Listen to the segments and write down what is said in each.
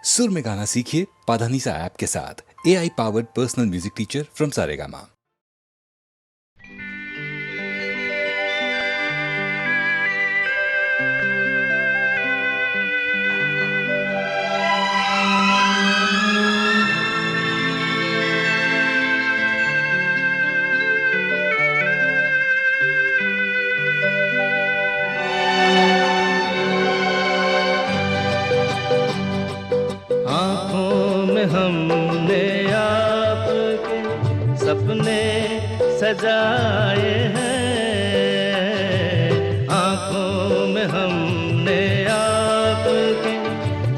सुर में गाना सीखिए पाधानीसा ऐप के साथ। AI powered personal music teacher from Saregama. हमने आपके सपने सजाए हैं, आँखों में हमने आपके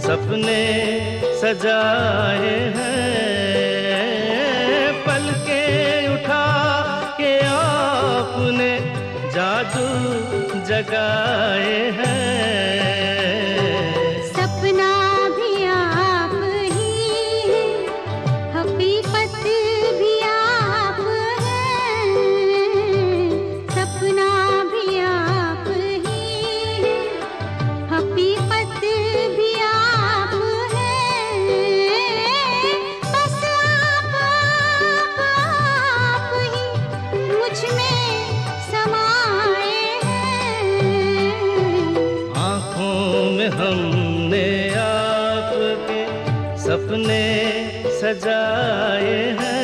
सपने सजाए हैं, पलकें उठा के आपने जादू जगाए हैं। हमने आपके सपने सजाए हैं।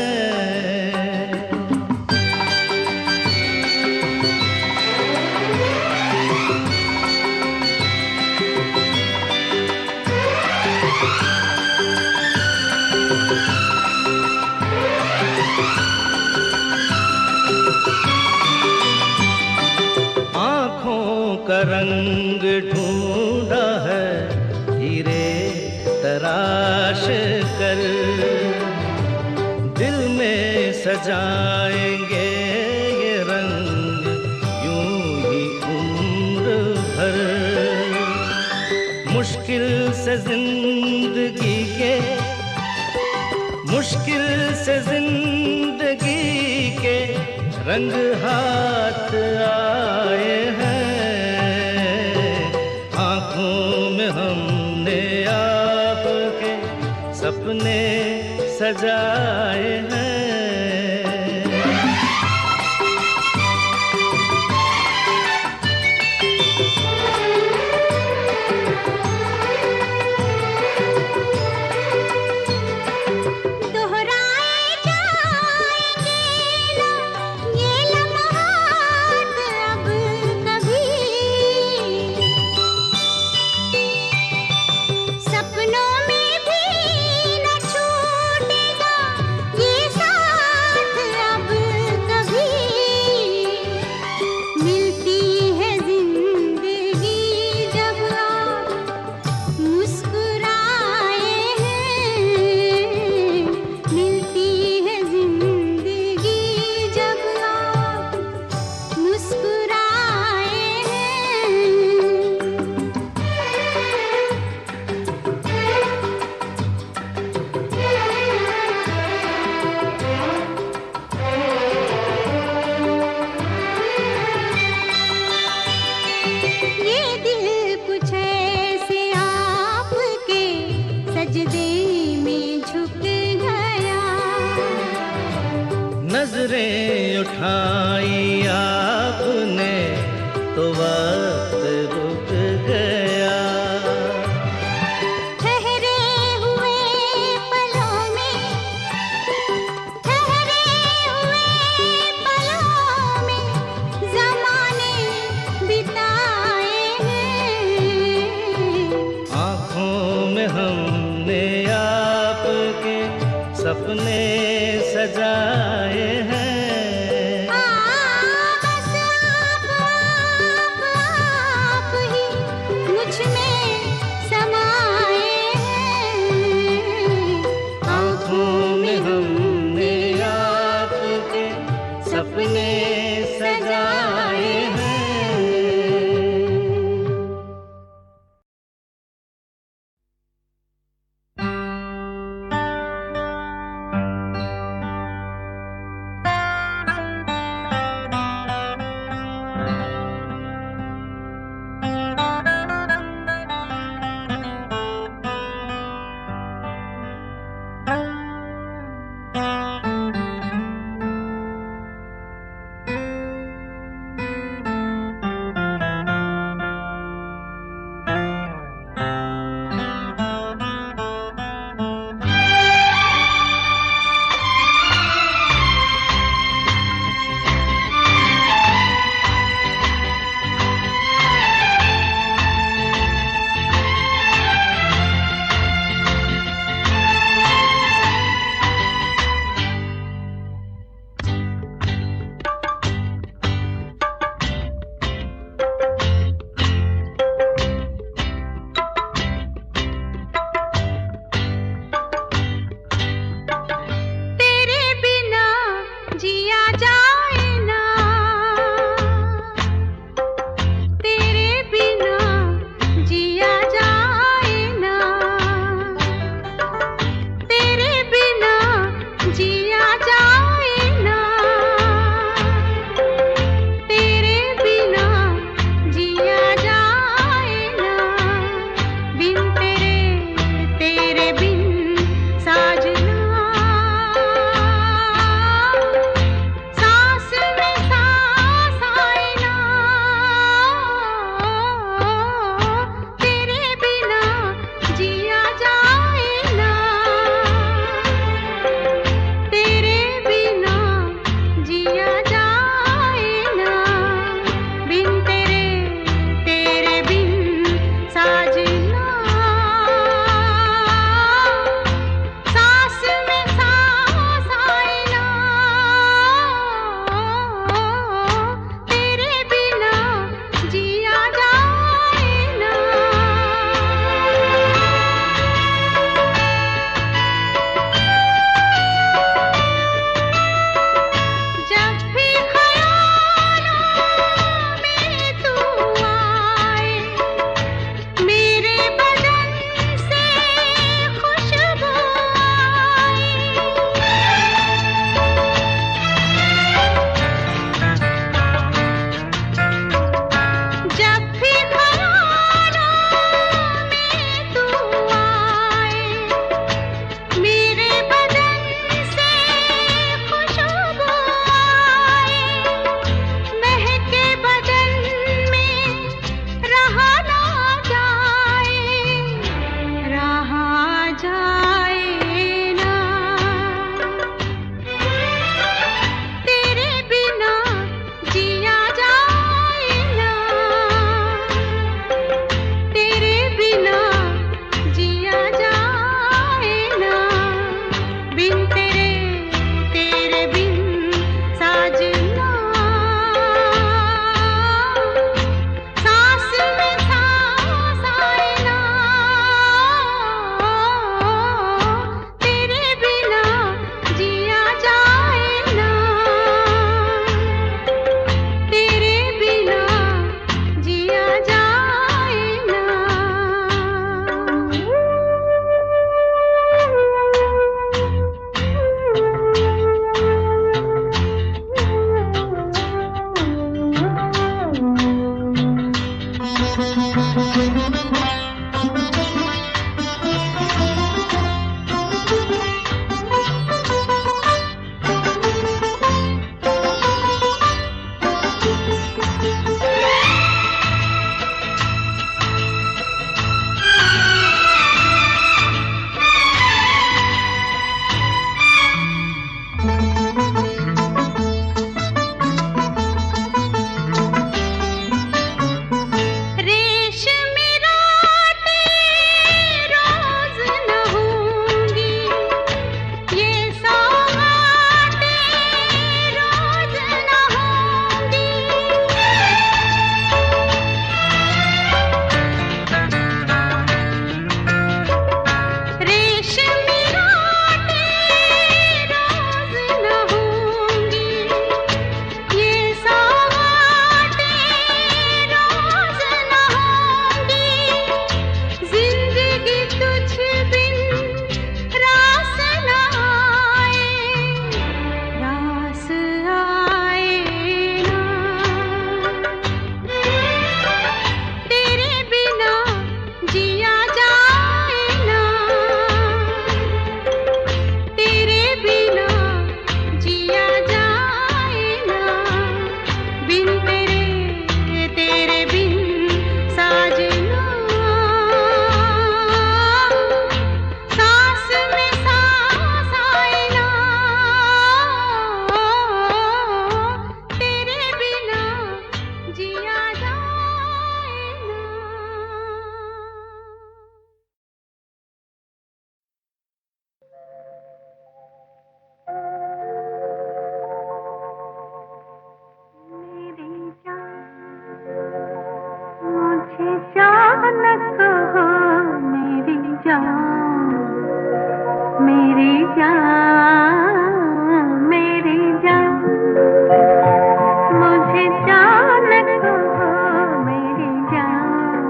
आँखों का रंग ढूंढा है हीरे तराश कर, दिल में सजाएंगे ये रंग यूं ही उम्र भर। मुश्किल से जिंदगी के रंग हाथ आए हैं, आँखों में हमने आपके सपने सजाए हैं। नजरें उठाई आपने तो वक्त रुक गया, ठहरे हुए पलों में ज़माने बिताए हैं। आँखों में हमने आपके सपने सजाए हैं। सपने सजाए हैं। मेरी जान, मेरी जान, मुझे जान कहो मेरी जान,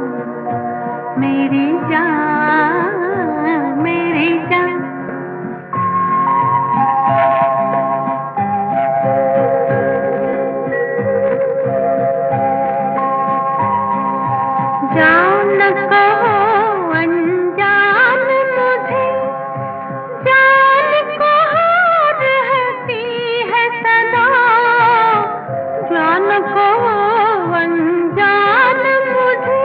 मेरी जान, मेरी जान। जान कहो अनजान मुझे, जान कहो रहती है सदा, जान कहो अनजान मुझे,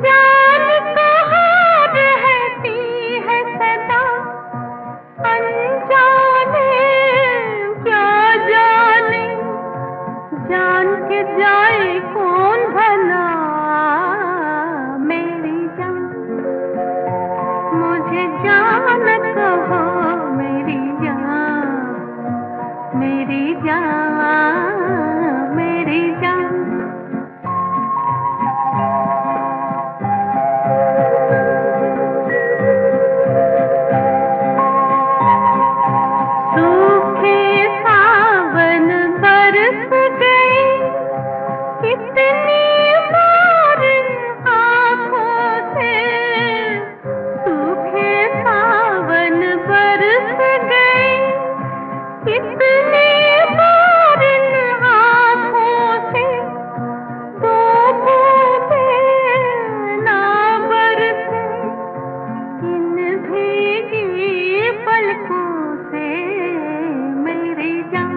जान कहो रहती है सदा, अनजाने क्या जाने, जान के जाए कौन भला, मेरी जान, मुझे जान कहो मेरी जान, मेरी जान, मेरी जान। सूखे सावन बरस गए, कितनी बार आँखों से, सूखे सावन बरस गए, कितनी बार आँखों से, दो बूंदें ना बरसे इन भीगी पलकों से, मेरी जान,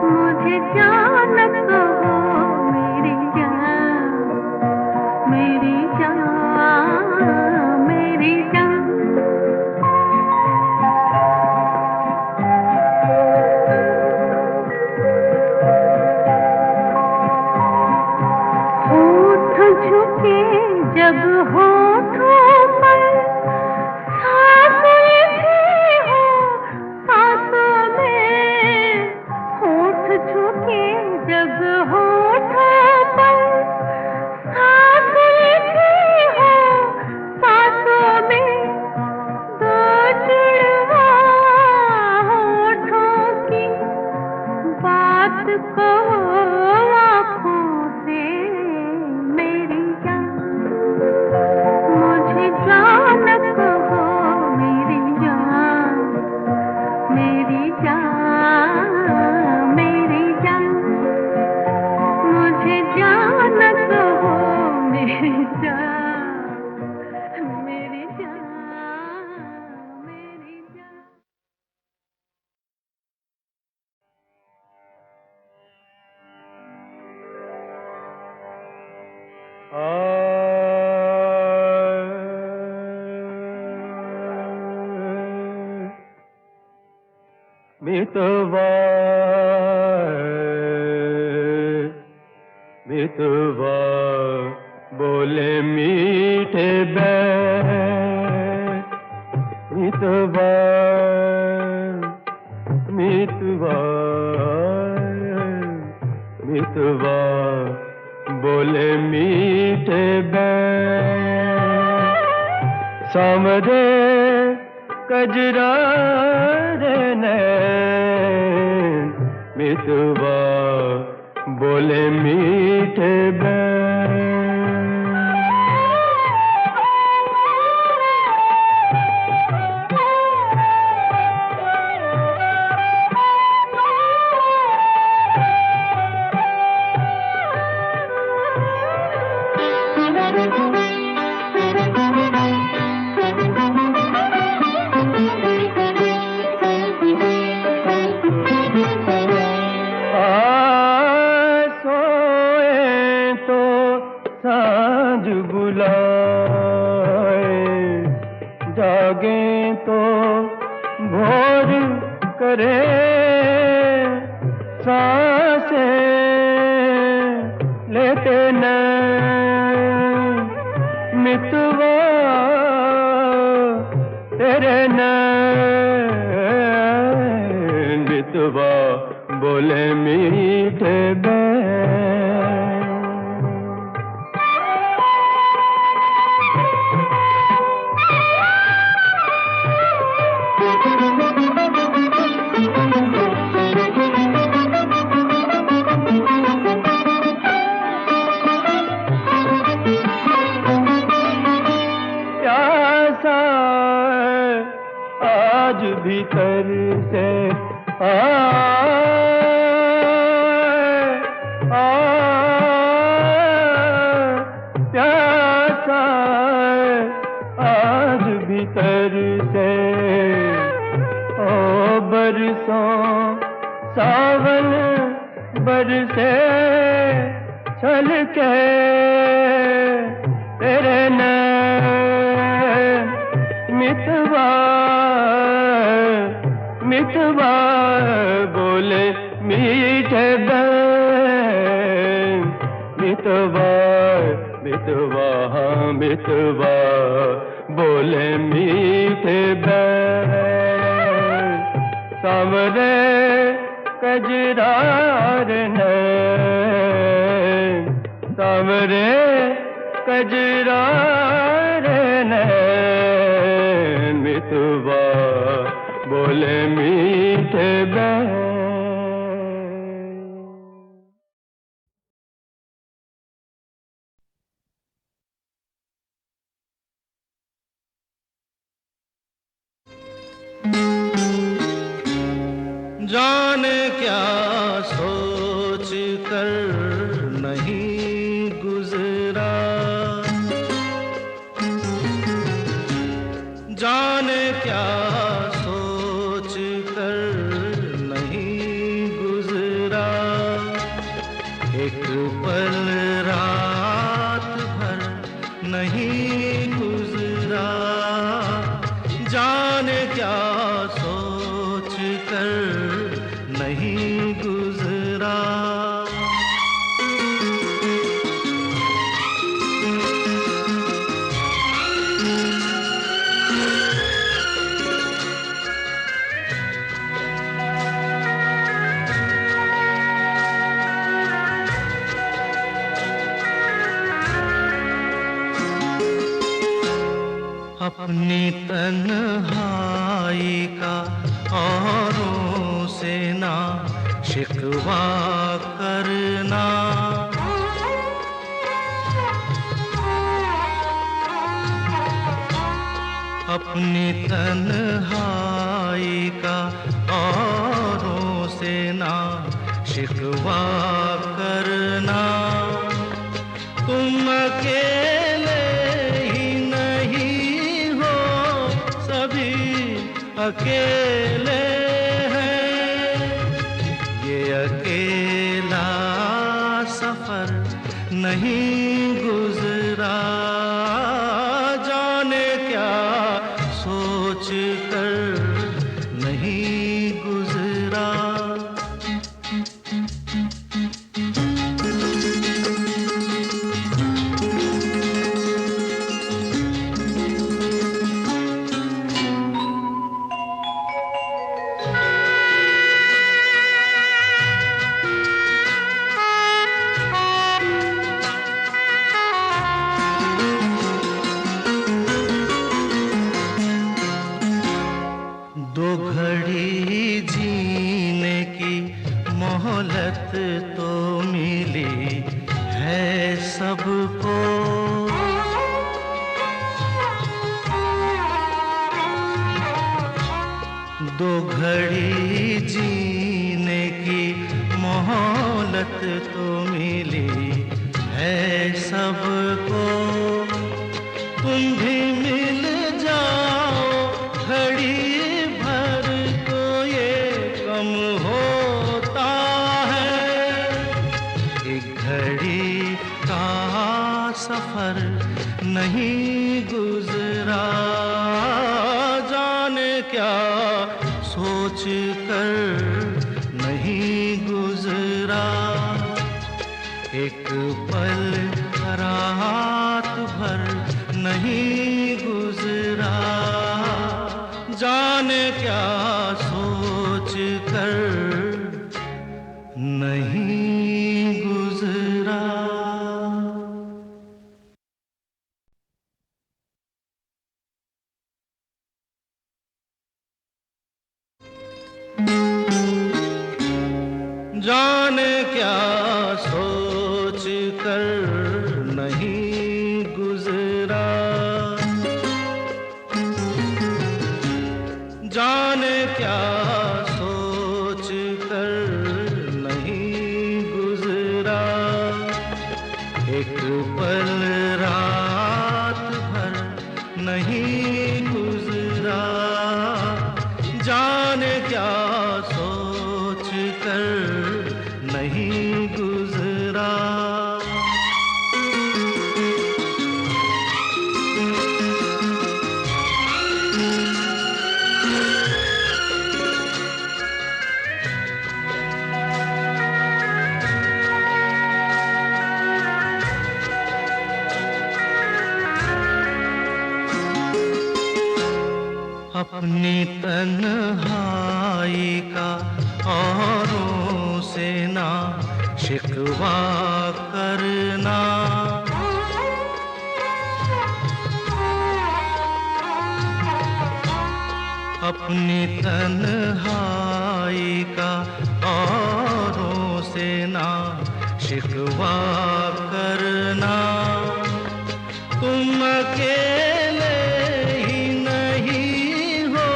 मुझे जान कहो मेरी जान, मेरी जान, मेरी जान। होठ झुके जब होठों पर, सांसें भी हो सांसों में, होठ झुके जब होठों पर, सांसें भी हो सांसों में, दो जुड़वा होठों की बात कहो आँखों से, मेरी जान, मुझे जान कहो मेरी जान, मेरी जान, मेरी जान, मुझे जान कहो मेरी जान, मेरी जान, मेरी जान। मितवा मितवा बोले मीठे बैर, मितवा मितवा मितवा बोले मीठे बैर, सामरे कजरा रे नैन, मितवा बोले मीठे बैर। सांझ बुलाए, जागे तो भोर करे, सांसें लेते न मितवा तेरे न मितवा बोले मीठे बैर। आज भीतर से प्यासा आज भीतर से ओ बरसों सावन बरसे छलके तेरे नैन मितवा मितवा बोले मीठे बैन मितवा मितवा हाँ मितवा बोले मीठे बैन सावरे कजरार नैन सावरे कजरार नैन मितवा बोले मीठे बैन। जाने क्या सोच कर नहीं गुजरा, जाने क्या सोच कर नहीं गुजरा, एक पल रात भर नहीं गुजरा, जाने क्या सोच कर नहीं गुजरा। अपनी तन्हाई का औरों से ना शिकवा करना, अपनी तन्हाई का औरों से ना शिकवा करना, तुम अकेले ही नहीं हो, सभी अकेले हैं, ये अकेला सफर नहीं गुजरा, जाने क्या सोच कर नहीं गुजरा। दो घड़ी जीने की मोहलत तो मिली है सबको, दो घड़ी जीने की मोहलत तो मिली है सबको, तुम भी मिल जाओ घड़ी भर तो ये कम होता है, एक घड़ी का सफर नहीं गुजरा, जाने क्या सोच कर नहीं गुजरा, एक पल रात भर नहीं गुजरा, जाने क्या सोच कर नहीं गुजरा। जाने क्या सोच कर नहीं गुजरा, जाने नहीं गुजरा, जाने क्या सोच कर नहीं गुजरा। अपनी तन्हाई का औरों से ना शिकवा करना, अपनी तन्हाई का औरों से ना शिकवा करना। तुम अकेले ही नहीं हो,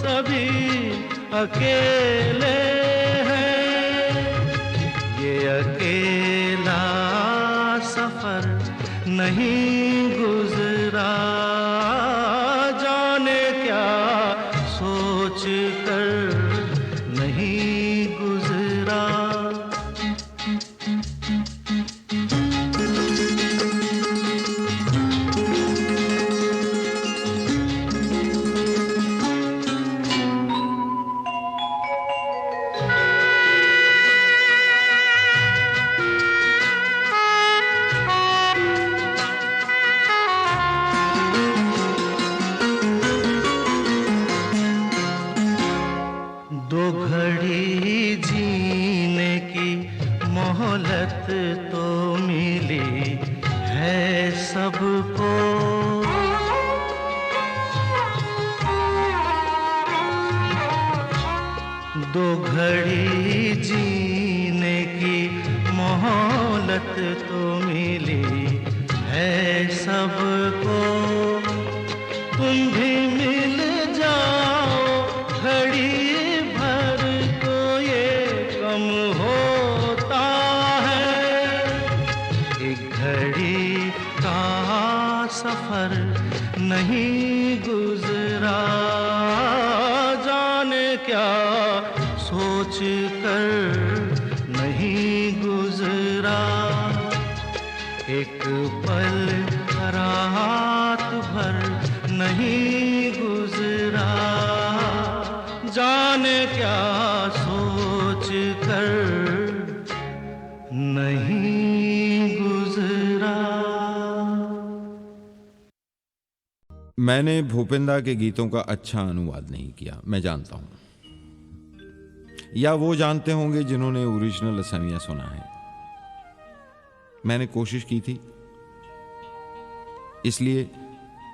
सभी अकेले हैं। ये अकेला सफर नहीं गुजरा, जाने क्या सोच कर नहीं गुजरा। दो घड़ी जीने की मोहलत तो मिली है सबको, दो घड़ी जीने की मोहलत तो मिली है सबको। तुम भी मिल जाओ घड़ी भर तो ये कम होता है। एक घड़ी का सफर नहीं गुजरा, जाने क्या सोच कर नहीं गुजरा। एक पल रात भर नहीं गुजरा, जाने क्या सोच कर नहीं गुजरा। मैंने भूपेंद्र के गीतों का अच्छा अनुवाद नहीं किया, मैं जानता हूं, या वो जानते होंगे जिन्होंने ओरिजिनल असमिया सुना है। मैंने कोशिश की थी, इसलिए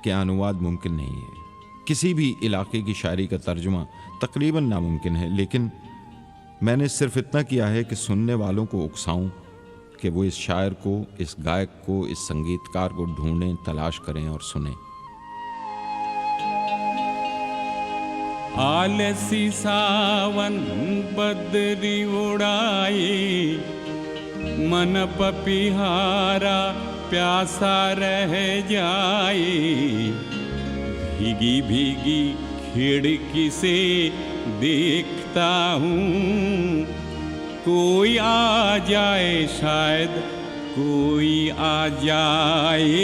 कि अनुवाद मुमकिन नहीं है। किसी भी इलाके की शायरी का तर्जुमा तकरीबन नामुमकिन है, लेकिन मैंने सिर्फ इतना किया है कि सुनने वालों को उकसाऊं कि वो इस शायर को, इस गायक को, इस संगीतकार को ढूंढें, तलाश करें और सुनें। आलसी सावन बदरी उड़ाई, मन पपिहारा प्यासा रह जाए। भीगी भीगी खिड़की से देखता हूँ, कोई आ जाए शायद कोई आ जाए।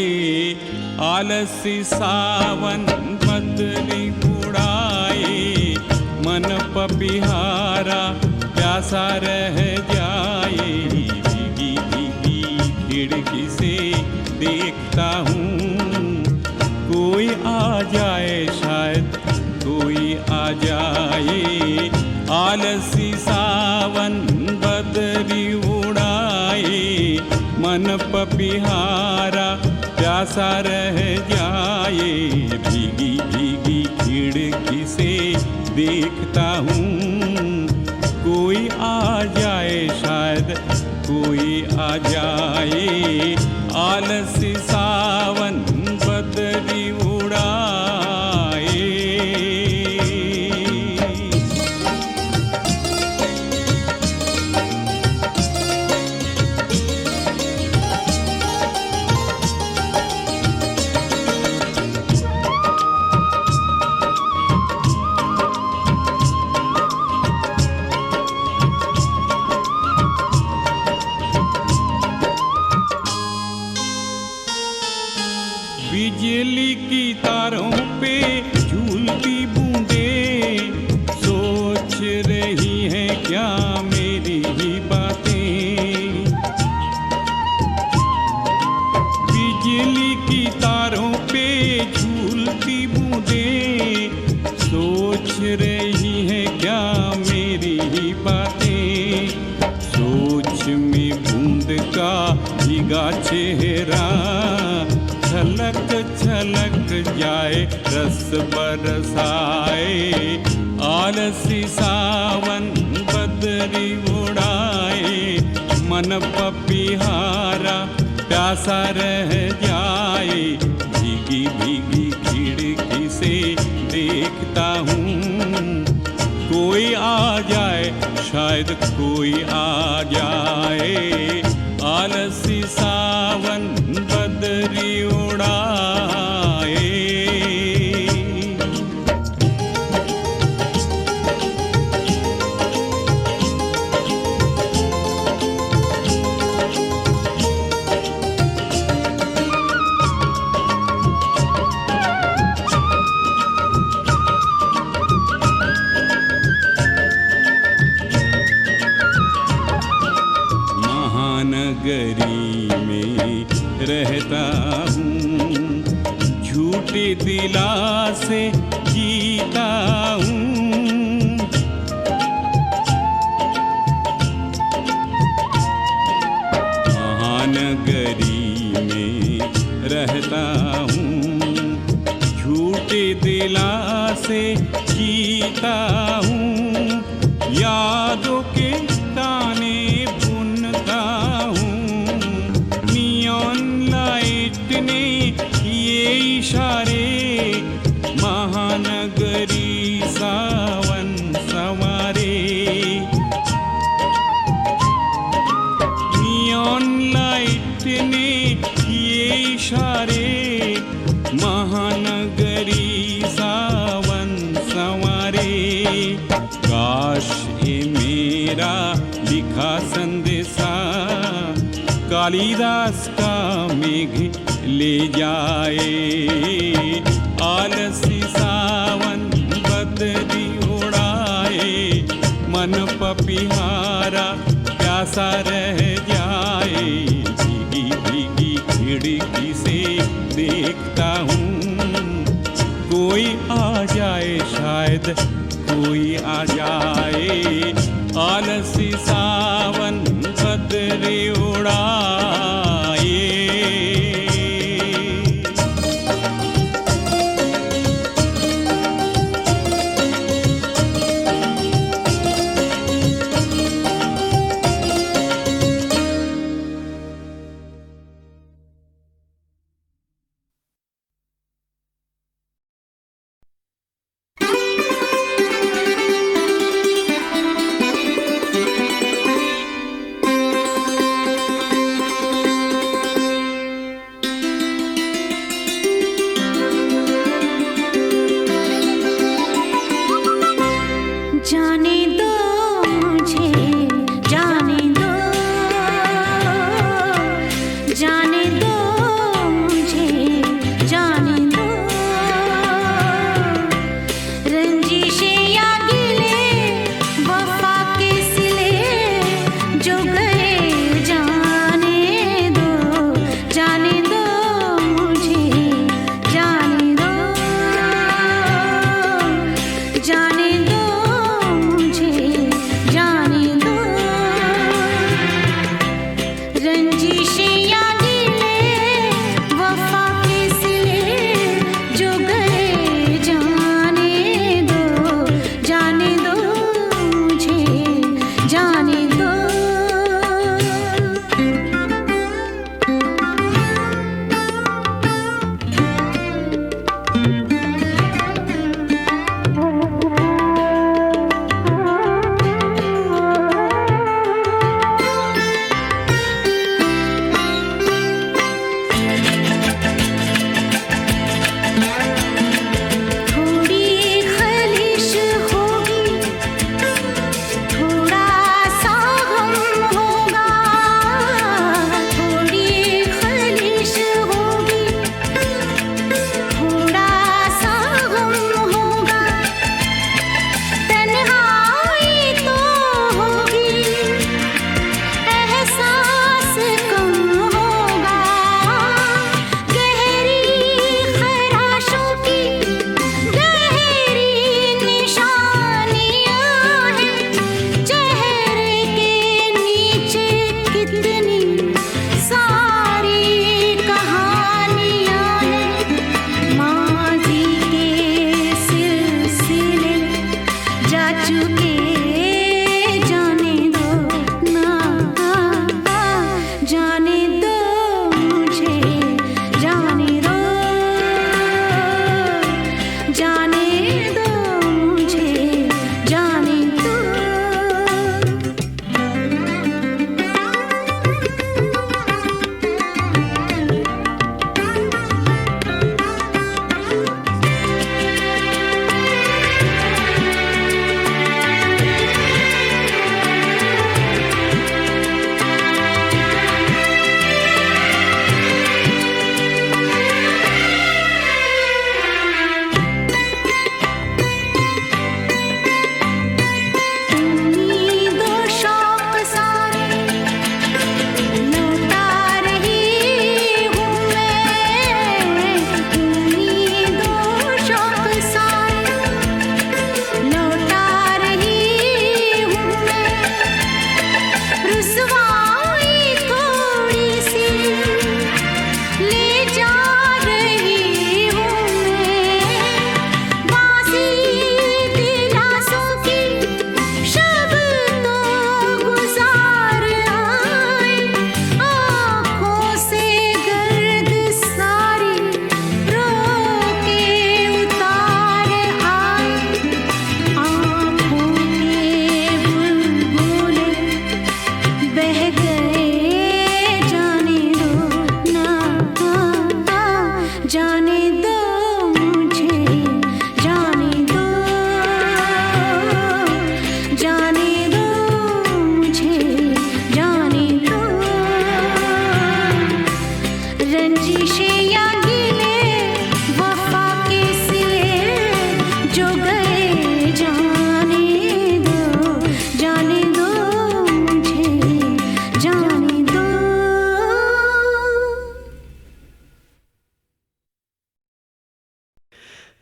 आलसी सावन बदरी उड़ाए, मन पपिहारा प्यासा रह जाए। भीगी भीगी खिड़की से देखता हूँ, कोई आ जाए शायद कोई आ जाए। आलसी सावन बदरी उड़ाए, मन पपिहारा प्यासा रह जाए। भीगी भीगी खिड़की से देखता हूँ, कोई आ जाए शायद कोई आ जाए। आलसी सावन बदरी उड़ाए। रही है क्या मेरी ही बातें, सोच में बूंद का भीगा चेहरा छलक छलक जाए रस बरसाए, आलसी सावन बदरी उड़ाए, मन पपीहारा प्यासा रह जाए, भीगी भीगी खिड़की से देखता हूँ कोई आ जाए, शायद कोई आ जाए, आलसी सावन बदरी उड़ाए। महानगरी में रहता हूँ, झूठे दिलासे जीता हूँ, महानगरी में रहता हूँ, झूठे दिलासे जीता हूँ, यादों के ताने बुनता हूँ, नियॉन लाइट ने किए इशारे, महानगरी सावन सवारे, नियॉन लाइट ने किए इशारे, महानगरी सावन सवारे, काश ये मेरा लिखा संदेशा कालिदास का मेघ ले जाए, आलसी सावन बदरी उड़ाए, मन पपीहारा प्यासा रह जाए, भीगी भीगी खिड़की से देखता हूँ कोई आ जाए, शायद कोई आ जाए, आलसी सावन बदरी उड़ाए।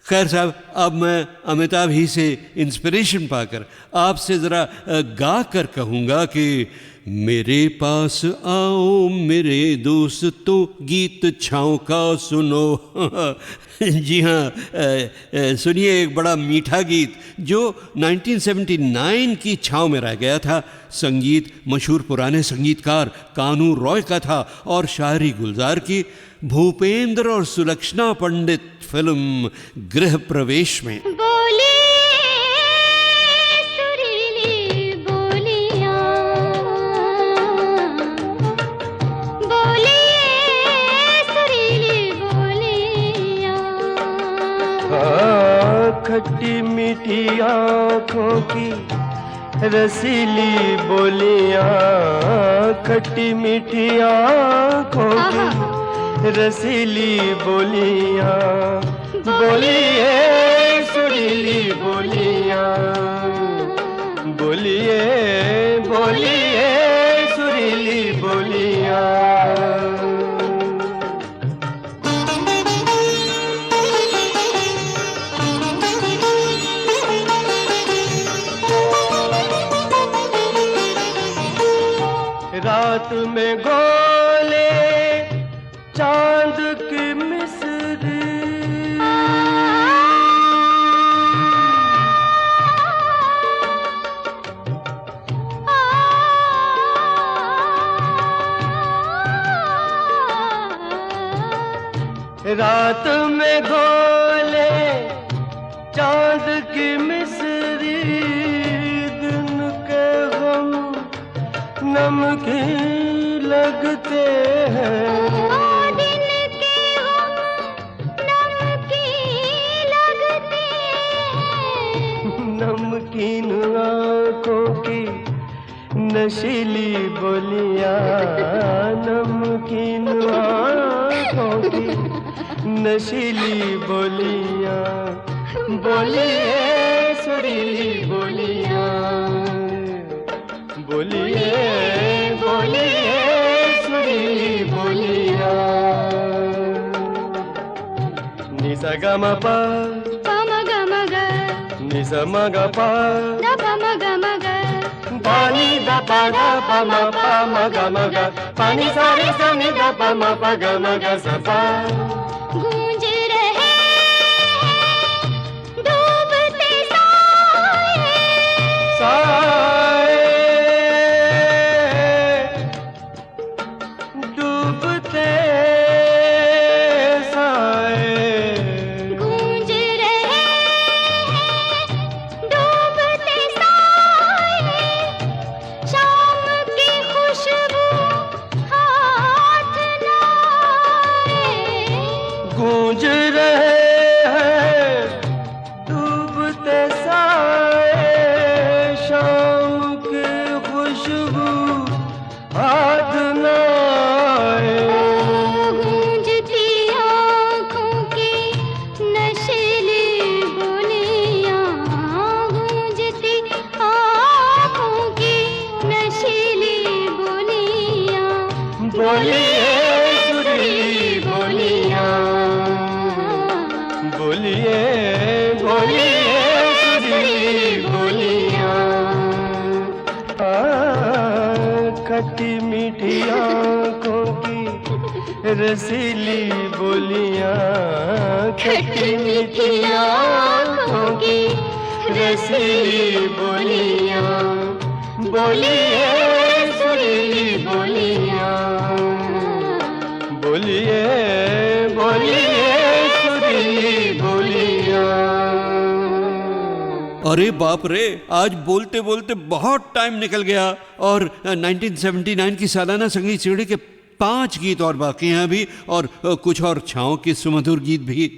खैर साहब, अब मैं अमिताभ ही से इंस्पिरेशन पाकर आपसे ज़रा गा कर कहूँगा कि मेरे पास आओ मेरे दोस्तों, गीत छाँव का सुनो। जी हाँ, सुनिए एक बड़ा मीठा गीत जो 1979 की छाँव में रह गया था। संगीत मशहूर पुराने संगीतकार कानू रॉय का था और शायरी गुलजार की भूपेंद्र और सुलक्षणा पंडित फिल्म गृह प्रवेश में। बोले सुरीली बोलियां, बोले सुरीली बोलियां। खट्टी मीठी आँखों की रसीली बोलियां, खट्टी मीठी आँखों की रसीली बोलियां, बोलिए सुरीली बोलियां, बोलिए बोलिए सुरीली बोलियां। रात में गोले चांद की मिस्री, रात में गोले चांद की मिस्री, दिन के गम नमकीन लगते हैं, दिन के गम नमकीन लगते हैं। नमकीन आँखों की नशीली बोलियां, नमकीन आँखों की नशीली बोलियां, बोलिए सुरीली बोलियां, बोलिए बोलिए सुरीली बोलियां। निसा ग म प पम ग म ग, निसा म ग प द प म ग म ग, पानी द प ग प म ग म ग, पानी सारे सनी द प म प ग म ग स प। गूंज रहे डूबते साए, साए डूबते साए, गूंज रहे डूबते साए, शाम की खुशबू हाथ लाए। गूंज रहे हैं डूबते साए, शाम की खुशबू हाथ न आए। गूंजती आँखों की नशीली बोलियां, गूंजती आँखों की नशीली बोलियां, बोलिए सुरीली बोलियां, बोलिए बोलिए सुरीली बोलियां। खट्टी मीठी आँखों की रसीली बोलियां, खट्टी मीठी आँखों की रसीली बोलियां, बोलिए सुरीली बोलियां, बोलिए बोलिए सुरीली बोलियां। अरे बाप रे, आज बोलते बोलते बहुत टाइम निकल गया और 1979 की सालाना संगीत सीढ़ी के 5 गीत और बाकी हैं अभी, और कुछ और छाँव के सुमधुर गीत भी।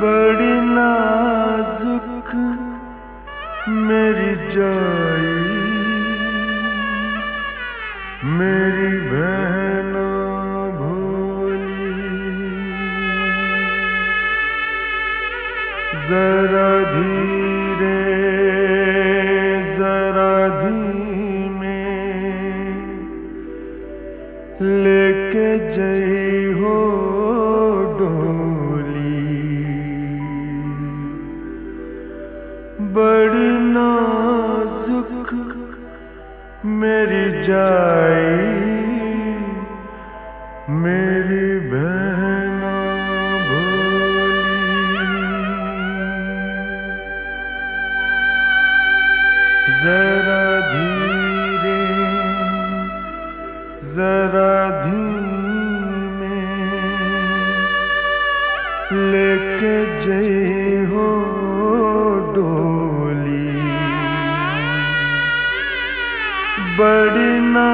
बड़ी नाजुक मेरी जाई, मेरी बहना भोली। जरा धीरे जरा धीमे लेके जई हो डोली। बड़ी नाजुक मेरी जाई, मेरी बहना भोली। जरा धीरे जरा धीमे लेके जई हो डोली। बड़ी ना